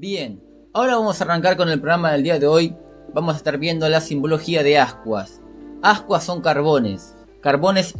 Bien, ahora vamos a arrancar con el programa del día de hoy. Vamos a estar viendo la simbología de ascuas. Ascuas son carbones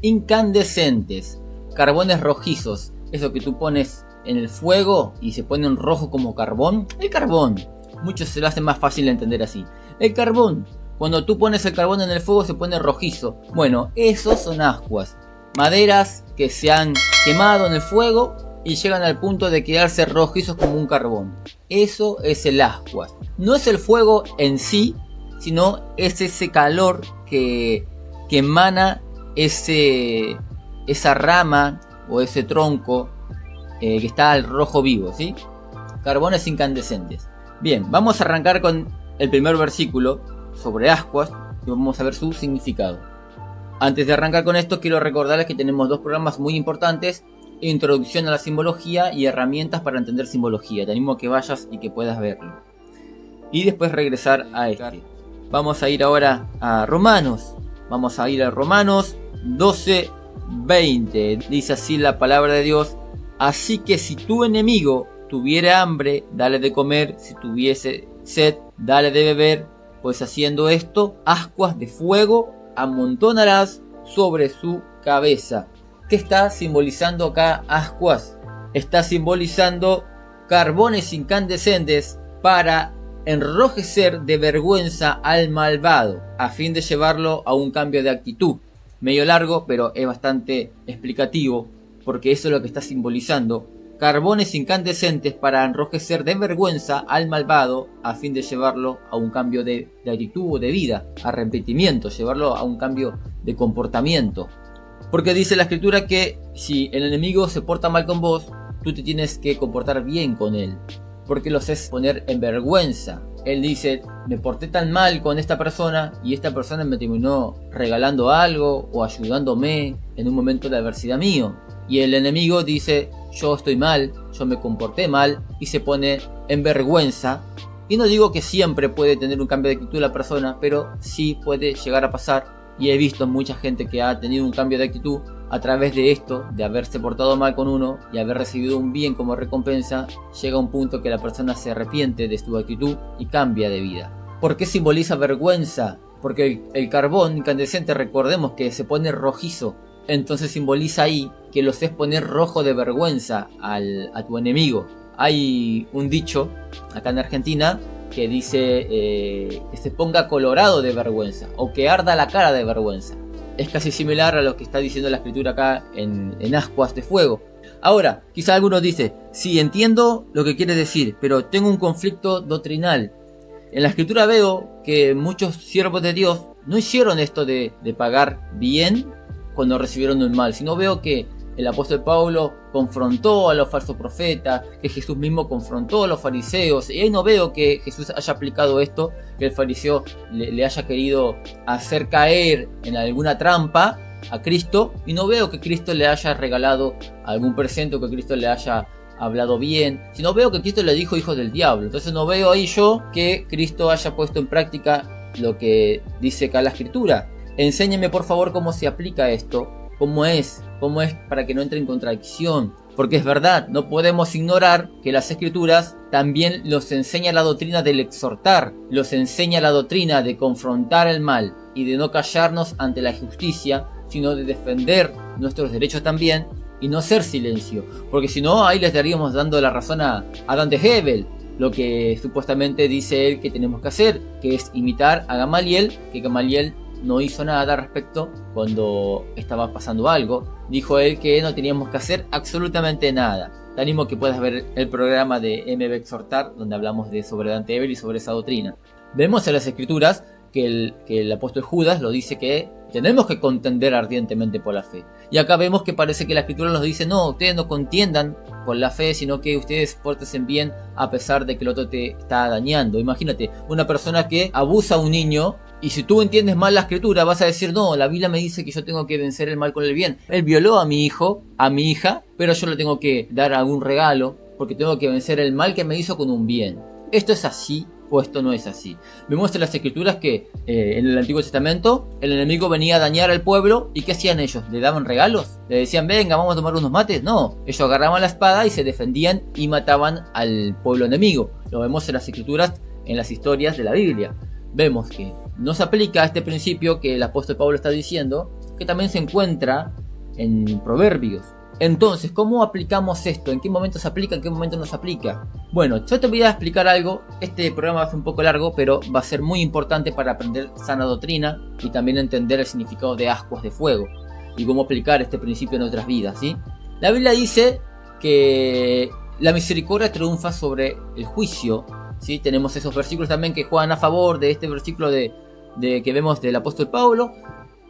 incandescentes, carbones rojizos. Eso que tú pones en el fuego y se pone en rojo como carbón. El carbón, muchos se lo hacen más fácil de entender así. El carbón, cuando tú pones el carbón en el fuego se pone rojizo. Bueno, esos son ascuas. Maderas que se han quemado en el fuego y llegan al punto de quedarse rojizos como un carbón. Eso es el ascuas. No es el fuego en sí, sino es ese calor que emana esa rama o ese tronco que está al rojo vivo, ¿sí? Carbones incandescentes. Bien, vamos a arrancar con el primer versículo sobre ascuas y vamos a ver su significado. Antes de arrancar con esto, quiero recordarles que tenemos dos programas muy importantes: Introducción a la simbología y herramientas para entender simbología. Te animo a que vayas y que puedas verlo. Y después regresar a este. Vamos a ir ahora a Romanos. Vamos a ir a Romanos 12:20. Dice así la palabra de Dios: así que si tu enemigo tuviere hambre, dale de comer; si tuviese sed, dale de beber, pues haciendo esto, ascuas de fuego amontonarás sobre su cabeza. ¿Qué está simbolizando acá ascuas? Está simbolizando carbones incandescentes para enrojecer de vergüenza al malvado, a fin de llevarlo a un cambio de actitud. Medio largo, pero es bastante explicativo, porque eso es lo que está simbolizando. Carbones incandescentes para enrojecer de vergüenza al malvado, a fin de llevarlo a un cambio de actitud o de vida, arrepentimiento, llevarlo a un cambio de comportamiento. Porque dice la escritura que si el enemigo se porta mal con vos, tú te tienes que comportar bien con él, porque lo haces poner en vergüenza. Él dice: me porté tan mal con esta persona y esta persona me terminó regalando algo o ayudándome en un momento de adversidad mío. Y el enemigo dice: yo estoy mal, yo me comporté mal, y se pone en vergüenza. Y no digo que siempre puede tener un cambio de actitud la persona, pero sí puede llegar a pasar. Y he visto mucha gente que ha tenido un cambio de actitud a través de esto, de haberse portado mal con uno y haber recibido un bien como recompensa. Llega un punto que la persona se arrepiente de su actitud y cambia de vida. ¿Por qué simboliza vergüenza? Porque el carbón incandescente, recordemos que se pone rojizo. Entonces simboliza ahí que lo haces poner rojo de vergüenza a tu enemigo. Hay un dicho acá en Argentina que dice que se ponga colorado de vergüenza o que arda la cara de vergüenza. Es casi similar a lo que está diciendo la escritura acá en ascuas de fuego. Ahora, quizá alguno dice: sí, entiendo lo que quiere decir, pero tengo un conflicto doctrinal. En la escritura veo que muchos siervos de Dios no hicieron esto de pagar bien cuando recibieron un mal, sino veo que el apóstol Pablo confrontó a los falsos profetas, que Jesús mismo confrontó a los fariseos, y ahí no veo que Jesús haya aplicado esto, que el fariseo le haya querido hacer caer en alguna trampa a Cristo, y no veo que Cristo le haya regalado algún presente o que Cristo le haya hablado bien, sino veo que Cristo le dijo hijos del diablo. Entonces no veo ahí yo que Cristo haya puesto en práctica lo que dice acá la escritura. Enséñeme por favor cómo se aplica esto, cómo es para que no entre en contradicción. Porque es verdad, no podemos ignorar que las escrituras también los enseña la doctrina del exhortar, los enseña la doctrina de confrontar el mal y de no callarnos ante la injusticia, sino de defender nuestros derechos también y no hacer silencio. Porque si no, ahí les estaríamos dando la razón a Dante Hebel, lo que supuestamente dice él que tenemos que hacer, que es imitar a Gamaliel, que Gamaliel no hizo nada al respecto cuando estaba pasando algo. Dijo él que no teníamos que hacer absolutamente nada. Te animo que puedas ver el programa de MB Exhortar, donde hablamos sobre Dante Hebel y sobre esa doctrina. Vemos en las escrituras que el apóstol Judas lo dice, que tenemos que contender ardientemente por la fe. Y acá vemos que parece que la escritura nos dice: no, ustedes no contiendan por la fe, sino que ustedes pórtense bien a pesar de que el otro te está dañando. Imagínate, una persona que abusa a un niño, y si tú entiendes mal la escritura vas a decir: no, la Biblia me dice que yo tengo que vencer el mal con el bien. Él violó a mi hijo, a mi hija, pero yo le tengo que dar algún regalo porque tengo que vencer el mal que me hizo con un bien. ¿Esto es así o esto no es así? Vemos en las escrituras que en el Antiguo Testamento el enemigo venía a dañar al pueblo, y ¿qué hacían ellos? ¿Le daban regalos? ¿Le decían: venga, vamos a tomar unos mates? No, ellos agarraban la espada y se defendían y mataban al pueblo enemigo. lo vemos en las escrituras, en las historias de la Biblia. Vemos que no se aplica este principio que el apóstol Pablo está diciendo, que también se encuentra en Proverbios. Entonces, ¿cómo aplicamos esto? ¿En qué momento se aplica? ¿En qué momento no se aplica? Bueno, yo te voy a explicar algo. Este programa va a ser un poco largo, pero va a ser muy importante para aprender sana doctrina y también entender el significado de ascuas de fuego y cómo aplicar este principio en nuestras vidas, ¿sí? La Biblia dice que la misericordia triunfa sobre el juicio, ¿sí? Tenemos esos versículos también que juegan a favor de este versículo que vemos del apóstol Pablo,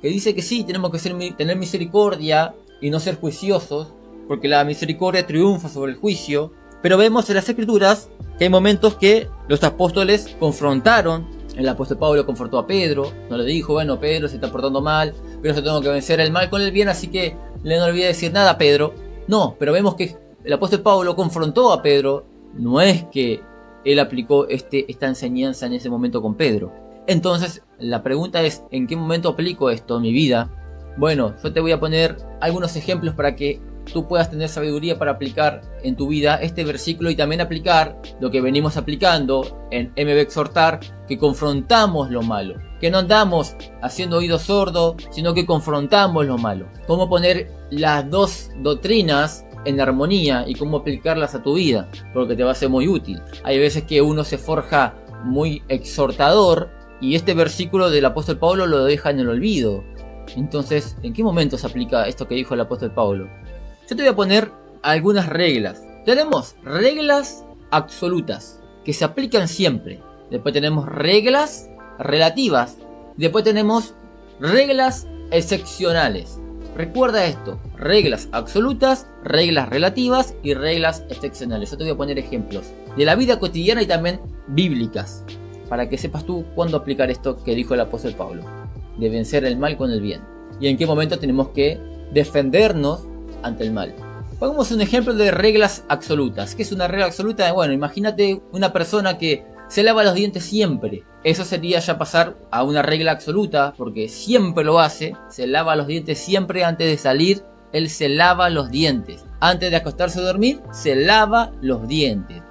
que dice que sí, tenemos que tener misericordia y no ser juiciosos, porque la misericordia triunfa sobre el juicio. Pero vemos en las escrituras que hay momentos que los apóstoles confrontaron. El apóstol Pablo confrontó a Pedro, no le dijo, bueno, Pedro se está portando mal, pero se tengo que vencer el mal con el bien, así que no le olvidé decir nada a Pedro. No, pero vemos que el apóstol Pablo confrontó a Pedro, no es que él aplicó esta enseñanza en ese momento con Pedro. Entonces, la pregunta es, ¿en qué momento aplico esto en mi vida? Bueno, yo te voy a poner algunos ejemplos para que tú puedas tener sabiduría para aplicar en tu vida este versículo y también aplicar lo que venimos aplicando en MB Exhortar, que confrontamos lo malo, que no andamos haciendo oídos sordos, sino que confrontamos lo malo. Cómo poner las dos doctrinas en armonía y cómo aplicarlas a tu vida, porque te va a ser muy útil. Hay veces que uno se forja muy exhortador y este versículo del apóstol Pablo lo deja en el olvido. Entonces, ¿en qué momento se aplica esto que dijo el apóstol Pablo? Yo te voy a poner algunas reglas. Tenemos reglas absolutas que se aplican siempre. Después tenemos reglas relativas. Después tenemos reglas excepcionales. Recuerda esto: reglas absolutas, reglas relativas y reglas excepcionales. Yo te voy a poner ejemplos de la vida cotidiana y también bíblicas, para que sepas tú cuándo aplicar esto que dijo el apóstol Pablo, de vencer el mal con el bien, y en qué momento tenemos que defendernos ante el mal. Pongamos un ejemplo de reglas absolutas. ¿Qué es una regla absoluta? Bueno, imagínate una persona que se lava los dientes siempre. Eso sería ya pasar a una regla absoluta, porque siempre lo hace. Se lava los dientes siempre antes de salir. Él se lava los dientes. Antes de acostarse a dormir, se lava los dientes.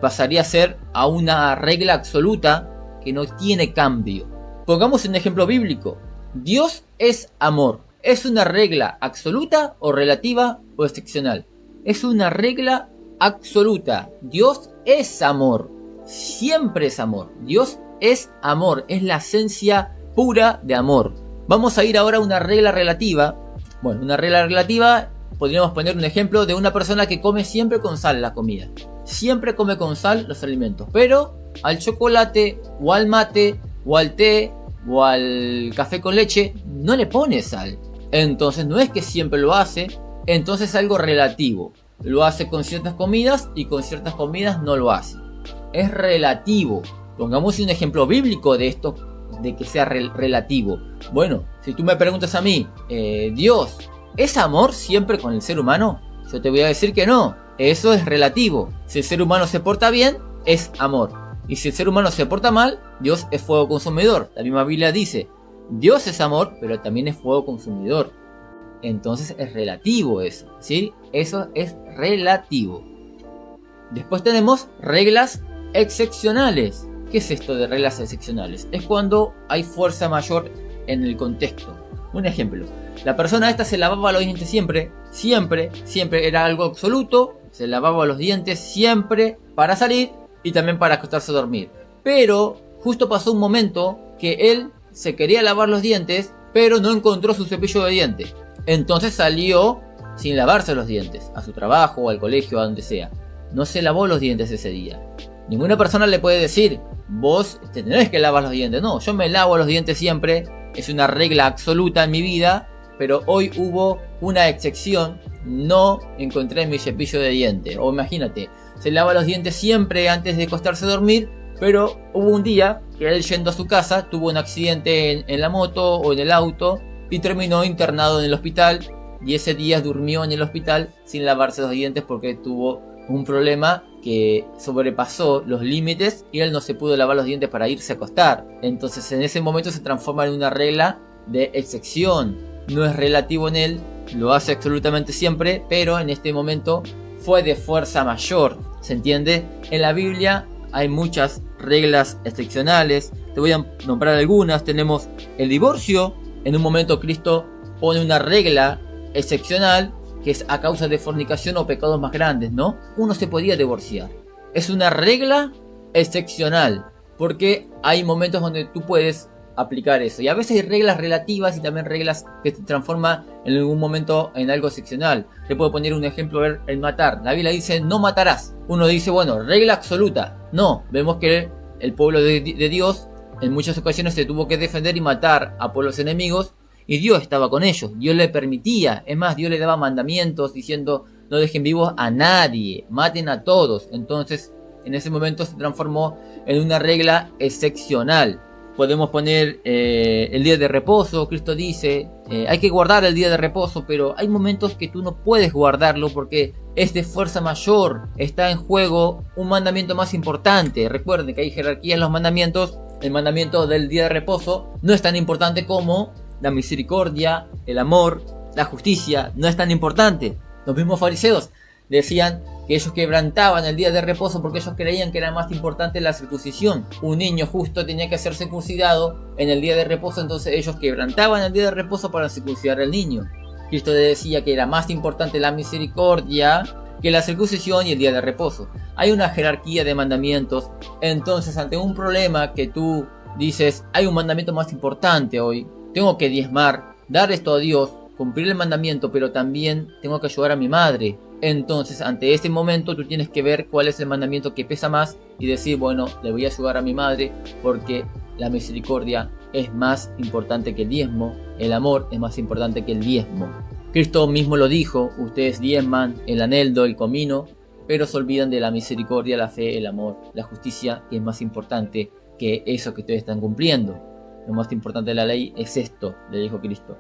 Pasaría a ser a una regla absoluta que no tiene cambio. Pongamos un ejemplo bíblico. Dios es amor. ¿Es una regla absoluta o relativa o excepcional? Es una regla absoluta. Dios es amor. Siempre es amor. Dios es amor. Es la esencia pura de amor. Vamos a ir ahora a una regla relativa. Bueno, una regla relativa, podríamos poner un ejemplo de una persona que come siempre con sal la comida. Siempre come con sal los alimentos. Pero al chocolate o al mate o al té o al café con leche no le pone sal. Entonces no es que siempre lo hace, entonces es algo relativo. Lo hace con ciertas comidas y con ciertas comidas no lo hace. Es relativo. Pongamos un ejemplo bíblico de esto, de que sea relativo. Bueno, si tú me preguntas a mí, ¿Dios es amor siempre con el ser humano? Yo te voy a decir que no. Eso es relativo. Si el ser humano se porta bien, es amor. Y si el ser humano se porta mal, Dios es fuego consumidor. La misma Biblia dice, Dios es amor, pero también es fuego consumidor. Entonces es relativo eso, ¿sí? Eso es relativo. Después tenemos reglas excepcionales. ¿Qué es esto de reglas excepcionales? Es cuando hay fuerza mayor en el contexto. Un ejemplo, la persona esta se lavaba los dientes siempre, era algo absoluto, se lavaba los dientes siempre para salir y también para acostarse a dormir. Pero justo pasó un momento que él se quería lavar los dientes, pero no encontró su cepillo de dientes. Entonces salió sin lavarse los dientes, a su trabajo o al colegio, a donde sea. No se lavó los dientes ese día. Ninguna persona le puede decir, vos tenés que lavar los dientes. No, yo me lavo los dientes siempre, es una regla absoluta en mi vida, pero hoy hubo una excepción, no encontré mi cepillo de dientes. O imagínate, se lava los dientes siempre antes de acostarse a dormir, pero hubo un día que él, yendo a su casa, tuvo un accidente en la moto o en el auto y terminó internado en el hospital, y ese día durmió en el hospital sin lavarse los dientes porque tuvo un problema que sobrepasó los límites y él no se pudo lavar los dientes para irse a acostar. Entonces en ese momento se transforma en una regla de excepción. No es relativo en él, lo hace absolutamente siempre, pero en este momento fue de fuerza mayor. ¿Se entiende? En la Biblia hay muchas reglas excepcionales. Te voy a nombrar algunas. Tenemos el divorcio. En un momento Cristo pone una regla excepcional que es a causa de fornicación o pecados más grandes, ¿no? Uno se podía divorciar. Es una regla excepcional porque hay momentos donde tú puedes aplicar eso. Y a veces hay reglas relativas y también reglas que se transforman en algún momento en algo excepcional. Te puedo poner un ejemplo, ver el matar. La Biblia dice no matarás. Uno dice, bueno, regla absoluta. No, vemos que el pueblo de Dios en muchas ocasiones se tuvo que defender y matar a pueblos enemigos. Y Dios estaba con ellos, Dios le permitía, es más, Dios le daba mandamientos diciendo no dejen vivos a nadie, maten a todos. Entonces, en ese momento se transformó en una regla excepcional. Podemos poner el día de reposo. Cristo dice, hay que guardar el día de reposo, pero hay momentos que tú no puedes guardarlo porque es de fuerza mayor, está en juego un mandamiento más importante. Recuerden que hay jerarquía en los mandamientos. El mandamiento del día de reposo no es tan importante como la misericordia, el amor, la justicia, no es tan importante. Los mismos fariseos decían que ellos quebrantaban el día de reposo porque ellos creían que era más importante la circuncisión. Un niño justo tenía que ser circuncidado en el día de reposo, entonces ellos quebrantaban el día de reposo para circuncidar al niño. Cristo le decía que era más importante la misericordia que la circuncisión y el día de reposo. Hay una jerarquía de mandamientos, entonces ante un problema que tú dices, hay un mandamiento más importante hoy, tengo que diezmar, dar esto a Dios, cumplir el mandamiento, pero también tengo que ayudar a mi madre. Entonces, ante este momento, tú tienes que ver cuál es el mandamiento que pesa más y decir, bueno, le voy a ayudar a mi madre porque la misericordia es más importante que el diezmo, el amor es más importante que el diezmo. Cristo mismo lo dijo, ustedes diezman el aneldo, el comino, pero se olvidan de la misericordia, la fe, el amor, la justicia, que es más importante que eso que ustedes están cumpliendo. Lo más importante de la ley es esto, le dijo Cristo.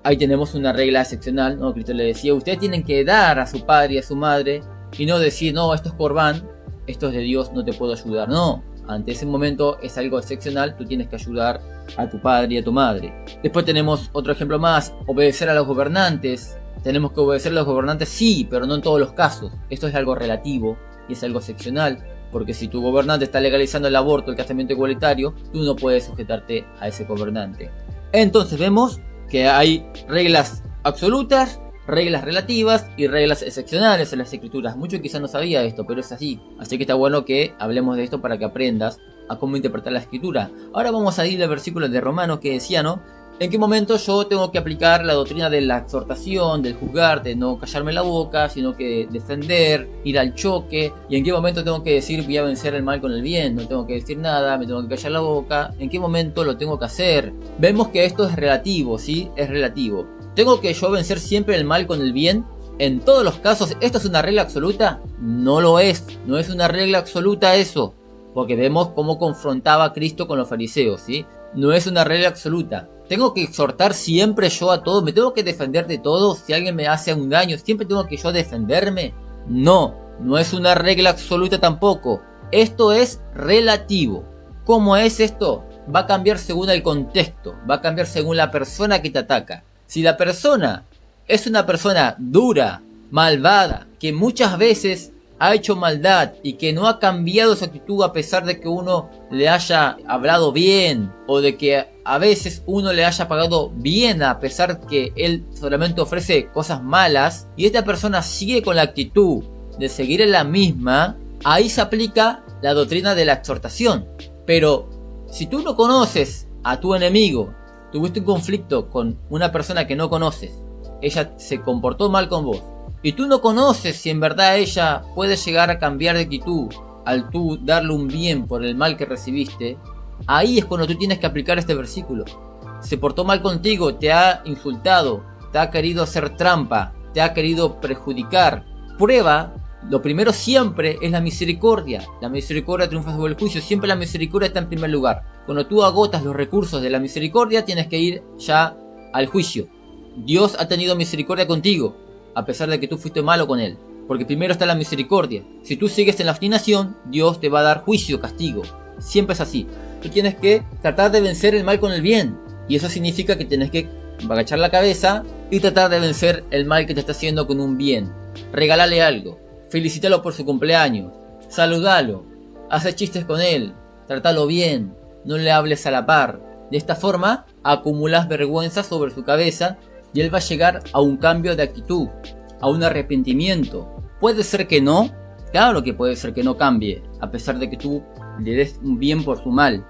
Ahí tenemos una regla excepcional, ¿no? Cristo le decía, ustedes tienen que dar a su padre y a su madre y no decir, no, esto es Corbán, esto es de Dios, no te puedo ayudar. No, ante ese momento es algo excepcional, tú tienes que ayudar a tu padre y a tu madre. Después tenemos otro ejemplo más, obedecer a los gobernantes. Tenemos que obedecer a los gobernantes, sí, pero no en todos los casos. Esto es algo relativo y es algo excepcional. Porque si tu gobernante está legalizando el aborto, el casamiento igualitario, tú no puedes sujetarte a ese gobernante. Entonces vemos que hay reglas absolutas, reglas relativas y reglas excepcionales en las escrituras. Muchos quizás no sabía esto, pero es así. Así que está bueno que hablemos de esto para que aprendas a cómo interpretar la escritura. Ahora vamos a ir al versículo de Romanos que decía, ¿no? ¿En qué momento yo tengo que aplicar la doctrina de la exhortación, del juzgar, de no callarme la boca, sino que defender, ir al choque? ¿Y en qué momento tengo que decir voy a vencer el mal con el bien? No tengo que decir nada, me tengo que callar la boca. ¿En qué momento lo tengo que hacer? Vemos que esto es relativo, ¿sí? Es relativo. ¿Tengo que yo vencer siempre el mal con el bien? En todos los casos, ¿esto es una regla absoluta? No lo es. No es una regla absoluta eso. Porque vemos cómo confrontaba a Cristo con los fariseos, ¿sí? No es una regla absoluta. ¿Tengo que exhortar siempre yo a todos? ¿Me tengo que defender de todos? Si alguien me hace un daño, ¿siempre tengo que yo defenderme? No, no es una regla absoluta tampoco. Esto es relativo. ¿Cómo es esto? Va a cambiar según el contexto, va a cambiar según la persona que te ataca. Si la persona es una persona dura, malvada, que muchas veces ha hecho maldad y que no ha cambiado su actitud a pesar de que uno le haya hablado bien o de que a veces uno le haya pagado bien a pesar que él solamente ofrece cosas malas y esta persona sigue con la actitud de seguir en la misma, ahí se aplica la doctrina de la exhortación. Pero si tú no conoces a tu enemigo, tuviste un conflicto con una persona que no conoces, ella se comportó mal con vos y tú no conoces si en verdad ella puede llegar a cambiar de actitud al tú darle un bien por el mal que recibiste, ahí es cuando tú tienes que aplicar este versículo. Se portó mal contigo, te ha insultado, te ha querido hacer trampa, te ha querido perjudicar. Prueba, lo primero siempre es la misericordia. La misericordia triunfa sobre el juicio, siempre la misericordia está en primer lugar. Cuando tú agotas los recursos de la misericordia, tienes que ir ya al juicio. Dios ha tenido misericordia contigo, a pesar de que tú fuiste malo con él. Porque primero está la misericordia. Si tú sigues en la obstinación, Dios te va a dar juicio, castigo. Siempre es así. Tú tienes que tratar de vencer el mal con el bien. Y eso significa que tienes que agachar la cabeza y tratar de vencer el mal que te está haciendo con un bien. Regálale algo. Felicítalo por su cumpleaños. Saludalo. Hace chistes con él, trátalo bien, no le hables a la par. De esta forma acumulas vergüenza sobre su cabeza y él va a llegar a un cambio de actitud, a un arrepentimiento. Puede ser que no, claro que puede ser que no cambie, a pesar de que tú le des un bien por su mal.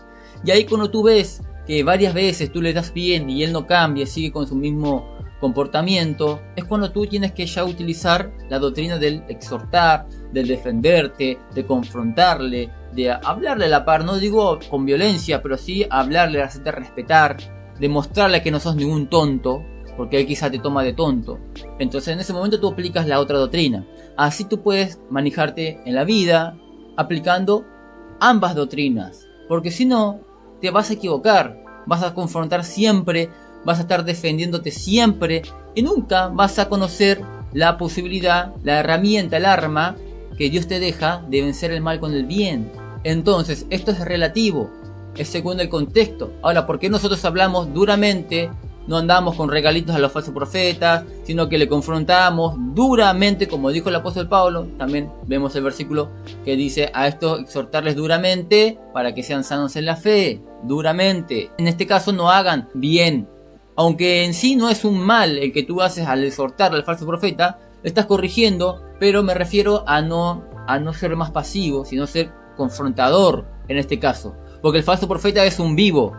Y ahí cuando tú ves que varias veces tú le das bien y él no cambia, sigue con su mismo comportamiento, es cuando tú tienes que ya utilizar la doctrina del exhortar, del defenderte, de confrontarle, de hablarle a la par. No digo con violencia, pero sí hablarle, hacerte respetar, demostrarle que no sos ningún tonto, porque él quizá te toma de tonto. Entonces en ese momento tú aplicas la otra doctrina. Así tú puedes manejarte en la vida aplicando ambas doctrinas, porque si no te vas a equivocar, vas a confrontar siempre, vas a estar defendiéndote siempre y nunca vas a conocer la posibilidad, la herramienta, el arma que Dios te deja de vencer el mal con el bien. Entonces esto es relativo, es según el contexto. Ahora, ¿por qué nosotros hablamos duramente? No andamos con regalitos a los falsos profetas, sino que le confrontamos duramente, como dijo el apóstol Pablo. También vemos el versículo que dice a esto exhortarles duramente para que sean sanos en la fe, duramente. En este caso no hagan bien, aunque en sí no es un mal el que tú haces al exhortar al falso profeta, le estás corrigiendo, pero me refiero a no ser más pasivo, sino ser confrontador en este caso. Porque el falso profeta es un vivo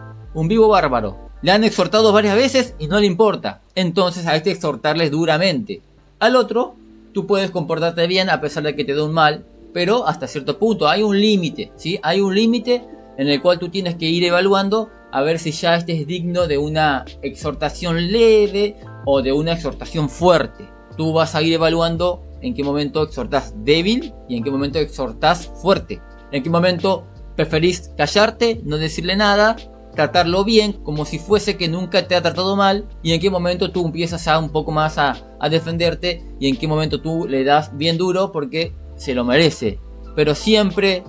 bárbaro. Le han exhortado varias veces y no le importa. Entonces a este exhortarles duramente. Al otro, tú puedes comportarte bien a pesar de que te dé un mal, pero hasta cierto punto hay un límite, ¿sí? Hay un límite en el cual tú tienes que ir evaluando a ver si ya este es digno de una exhortación leve o de una exhortación fuerte. Tú vas a ir evaluando en qué momento exhortás débil y en qué momento exhortás fuerte. En qué momento preferís callarte, no decirle nada, tratarlo bien como si fuese que nunca te ha tratado mal, y en qué momento tú empiezas a un poco más a defenderte, y en qué momento tú le das bien duro porque se lo merece. Pero siempre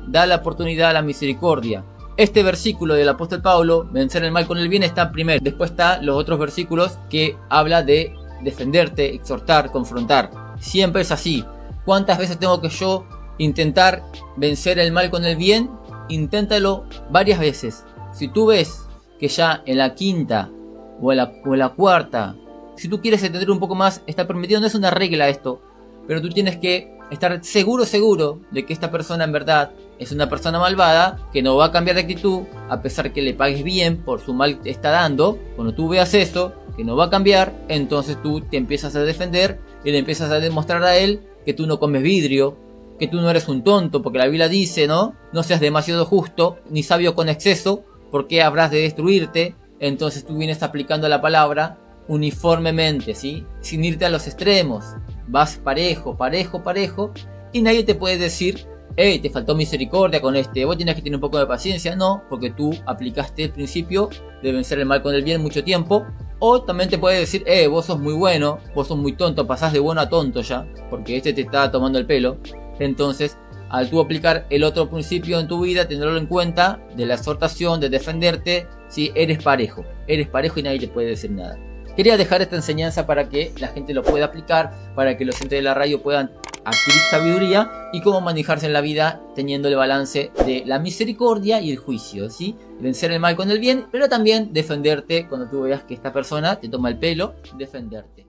da la oportunidad a la misericordia. Este versículo del apóstol Pablo, vencer el mal con el bien, está primero. Después están los otros versículos que habla de defenderte, exhortar, confrontar. Siempre es así. ¿Cuántas veces tengo que yo intentar vencer el mal con el bien? Inténtalo varias veces. Si tú ves que ya en la quinta o en la cuarta, si tú quieres entender un poco más, está permitido, no es una regla esto, pero tú tienes que estar seguro de que esta persona en verdad es una persona malvada, que no va a cambiar de actitud, a pesar que le pagues bien por su mal que te está dando. Cuando tú veas eso, que no va a cambiar, entonces tú te empiezas a defender y le empiezas a demostrar a él que tú no comes vidrio, que tú no eres un tonto, porque la Biblia dice, ¿no? No seas demasiado justo, ni sabio con exceso, porque habrás de destruirte. Entonces tú vienes aplicando la palabra uniformemente, ¿sí? Sin irte a los extremos. Vas parejo, y nadie te puede decir, hey, te faltó misericordia con este, vos tienes que tener un poco de paciencia. No, porque tú aplicaste el principio de vencer el mal con el bien mucho tiempo. O también te puede decir, vos sos muy bueno, vos sos muy tonto, pasás de bueno a tonto ya, porque este te está tomando el pelo. Entonces, al tú aplicar el otro principio en tu vida, tenerlo en cuenta, de la exhortación, de defenderte, si eres parejo y nadie te puede decir nada. Quería dejar esta enseñanza para que la gente lo pueda aplicar, para que los entes de la radio puedan adquirir sabiduría y cómo manejarse en la vida teniendo el balance de la misericordia y el juicio, ¿sí? Vencer el mal con el bien, pero también defenderte cuando tú veas que esta persona te toma el pelo, defenderte.